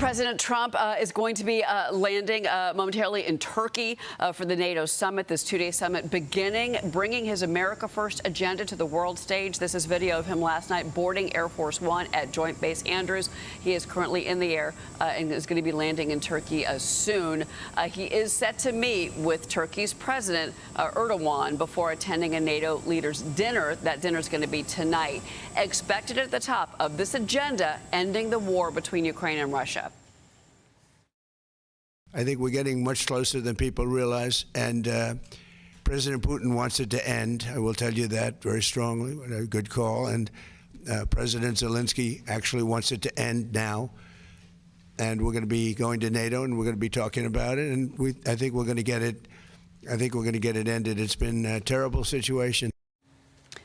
President Trump is going to be landing momentarily in Turkey for the NATO summit, this two-day summit beginning, bringing his America First agenda to the world stage. This is video of him last night boarding Air Force One at Joint Base Andrews. He is currently in the air and is going to be landing in Turkey soon. He is set to meet with Turkey's President Erdogan before attending a NATO leaders' dinner. That dinner is going to be tonight. Expected at the top of this agenda, ending the war between Ukraine and Russia. I think we're getting much closer than people realize, and President Putin wants it to end. I will tell you that very strongly. A good call. And President Zelensky actually wants it to end now. And we're going to be going to NATO, and we're going to be talking about it. And I think we're going to get it. I think we're going to get it ended. It's been a terrible situation.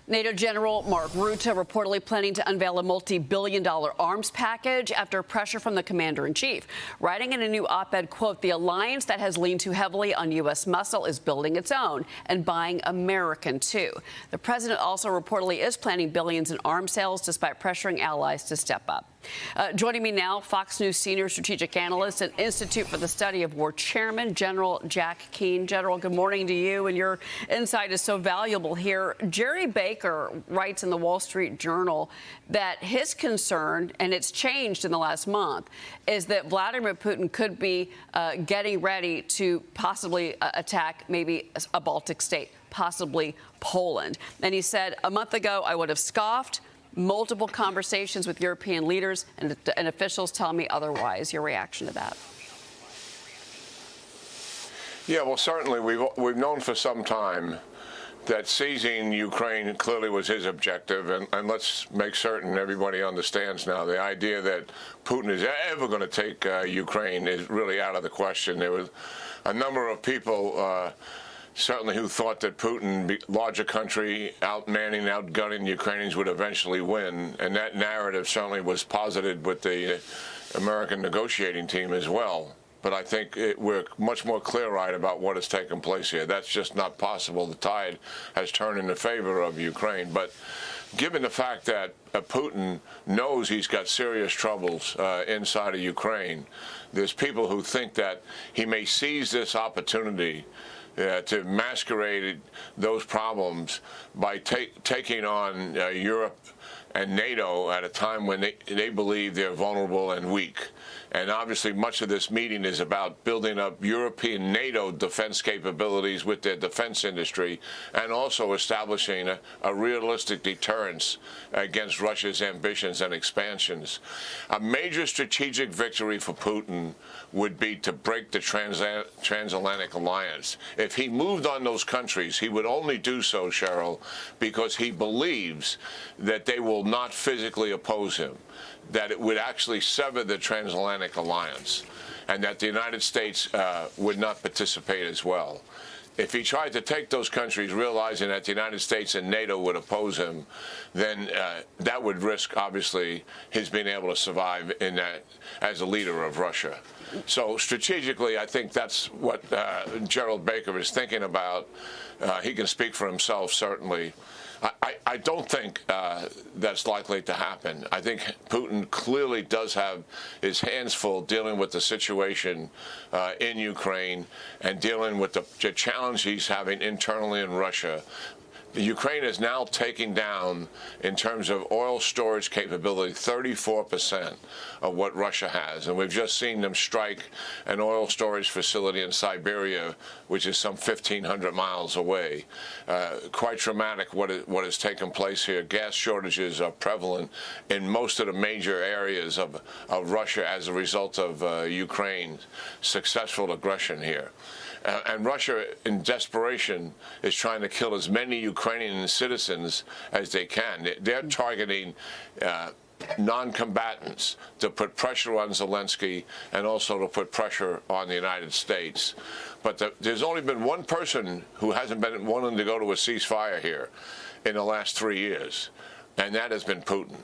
NATO General Mark Rutte reportedly planning to unveil a multi-billion-dollar arms package after pressure from the commander-in-chief. Writing in a new op-ed, quote, "The alliance that has leaned too heavily on U.S. muscle is building its own and buying American, too." The president also reportedly is planning billions in arms sales despite pressuring allies to step up. Joining me now, Fox News senior strategic analyst and Institute for the Study of War chairman, General Jack Keane. General, good morning to you, and your insight is so valuable here. Jerry Baker writes in the Wall Street Journal that his concern, and it's changed in the last month, is that Vladimir Putin could be getting ready to possibly attack maybe a Baltic state, possibly Poland. And he said, "A month ago, I would have scoffed. Multiple conversations with European leaders and officials tell me otherwise." Your reaction to that? Yeah, well, certainly we've known for some time that seizing Ukraine clearly was his objective, and let's make certain everybody understands now the idea that Putin is ever going to take Ukraine is really out of the question. There was a number of people certainly who thought that Putin, larger country, outmanning, outgunning Ukrainians would eventually win. And that narrative certainly was posited with the American negotiating team as well. But I think we're much more clear-eyed about what has taken place here. That's just not possible. The tide has turned in the favor of Ukraine. But given the fact that Putin knows he's got serious troubles inside of Ukraine, there's people who think that he may seize this opportunity to masquerade those problems by taking on Europe and NATO at a time when they believe they're vulnerable and weak. And obviously much of this meeting is about building up European NATO defense capabilities with their defense industry and also establishing a realistic deterrence against Russia's ambitions and expansions. A major strategic victory for Putin would be to break the transatlantic alliance. If he moved on those countries, he would only do so, Cheryl, because he believes that they will not physically oppose him, that it would actually sever the transatlantic alliance, and that the United States would not participate as well. If he tried to take those countries, realizing that the United States and NATO would oppose him, then that would risk, obviously, his being able to survive in that as a leader of Russia. So strategically, I think that's what Gerald Baker is thinking about. He can speak for himself, certainly. I don't think that's likely to happen. I think Putin clearly does have his hands full dealing with the situation in Ukraine and dealing with the challenge he's having internally in Russia. Ukraine is now taking down, in terms of oil storage capability, 34% of what Russia has. And we've just seen them strike an oil storage facility in Siberia, which is some 1,500 miles away. Quite dramatic what has taken place here. Gas shortages are prevalent in most of the major areas of Russia as a result of Ukraine's successful aggression here. And Russia, in desperation, is trying to kill as many Ukrainian citizens as they can. They're targeting non-combatants to put pressure on Zelensky and also to put pressure on the United States. But there's only been one person who hasn't been willing to go to a ceasefire here in the last 3 years, and that has been Putin.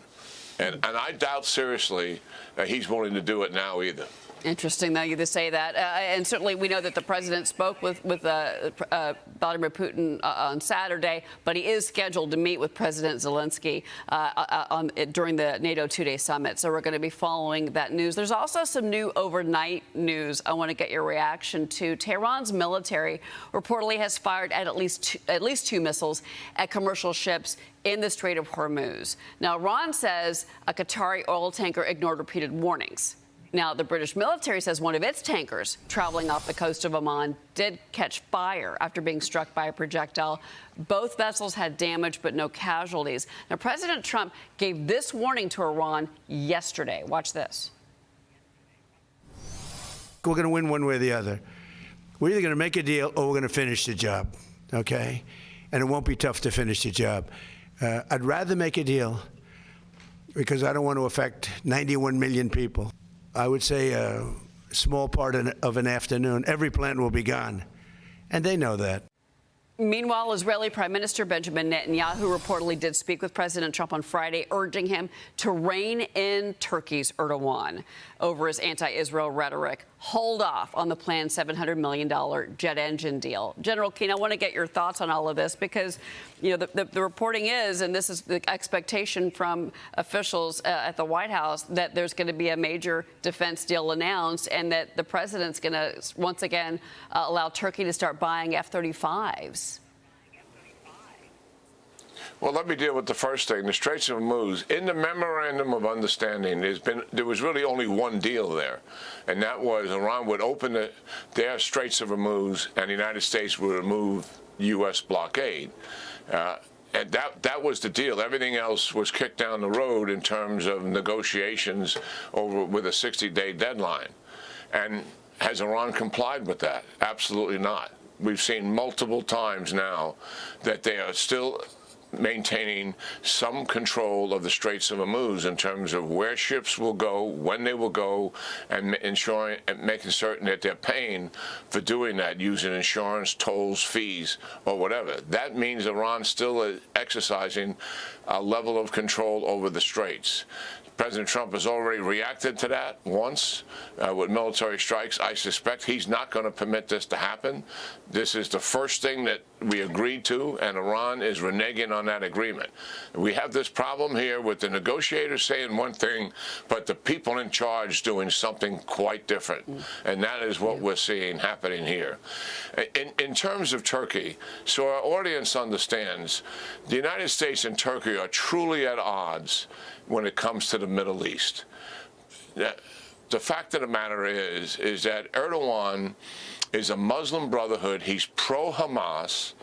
And I doubt seriously that he's willing to do it now either. Interesting, though, you to say that. And certainly we know that the president spoke with Vladimir Putin on Saturday, but he is scheduled to meet with President Zelensky during the NATO two-day summit. So we're going to be following that news. There's also some new overnight news I want to get your reaction to. Tehran's military reportedly has fired at least two missiles at commercial ships in the Strait of Hormuz. Now, Iran says a Qatari oil tanker ignored repeated warnings. Now, the British military says one of its tankers traveling off the coast of Oman did catch fire after being struck by a projectile. Both vessels had damage, but no casualties. Now, President Trump gave this warning to Iran yesterday. Watch this. We're going to win one way or the other. We're either going to make a deal or we're going to finish the job, okay? And it won't be tough to finish the job. I'd rather make a deal because I don't want to affect 91 million people. I would say a small part of an afternoon, every plant will be gone. And they know that. Meanwhile, Israeli Prime Minister Benjamin Netanyahu reportedly did speak with President Trump on Friday, urging him to rein in Turkey's Erdogan over his anti-Israel rhetoric. Hold off on the planned $700 million jet engine deal. General Keane, I want to get your thoughts on all of this because, you know, the reporting is, and this is the expectation from officials at the White House, that there's going to be a major defense deal announced and that the president's going to once again allow Turkey to start buying F-35s. Well, let me deal with the first thing, the Straits of Hormuz. In the memorandum of understanding, there was really only one deal there, and that was Iran would open their Straits of Hormuz, and the United States would remove U.S. blockade. And that was the deal. Everything else was kicked down the road in terms of negotiations with a 60-day deadline. And has Iran complied with that? Absolutely not. We've seen multiple times now that they are still maintaining some control of the Straits of Hormuz in terms of where ships will go, when they will go, and ensuring and making certain that they're paying for doing that using insurance, tolls, fees, or whatever. That means Iran still is exercising a level of control over the Straits. President Trump has already reacted to that once with military strikes. I suspect he's not going to permit this to happen. This is the first thing that we agreed to, and Iran is reneging on that agreement. We have this problem here with the negotiators saying one thing, but the people in charge doing something quite different. And that is what we're seeing happening here. In terms of Turkey, so our audience understands, the United States and Turkey are truly at odds when it comes to the Middle East. The fact of the matter is that Erdogan is a Muslim Brotherhood. He's pro-Hamas,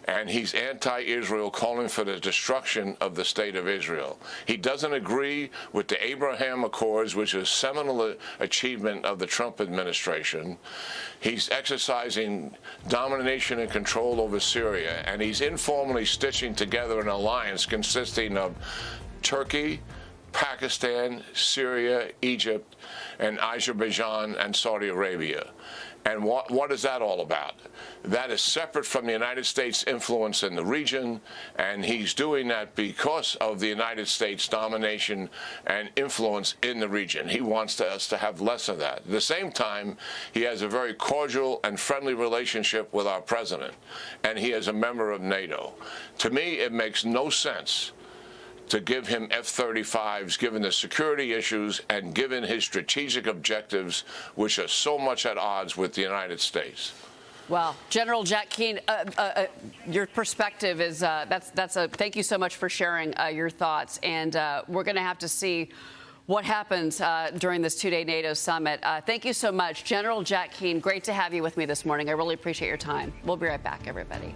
and he's anti-Israel, calling for the destruction of the state of Israel. He doesn't agree with the Abraham Accords, which is a seminal achievement of the Trump administration. He's exercising domination and control over Syria, and he's informally stitching together an alliance consisting of Turkey, Pakistan, Syria, Egypt, and Azerbaijan and Saudi Arabia. And what is that all about? That is separate from the United States' influence in the region, and he's doing that because of the United States' domination and influence in the region. He wants us to have less of that. At the same time, he has a very cordial and friendly relationship with our president, and he is a member of NATO. To me, it makes no sense to give him F-35s, given the security issues and given his strategic objectives, which are so much at odds with the United States. Well, General Jack Keane, your perspective is thank you so much for sharing your thoughts. And we're going to have to see what happens during this two-day NATO summit. Thank you so much. General Jack Keane, great to have you with me this morning. I really appreciate your time. We'll be right back, everybody.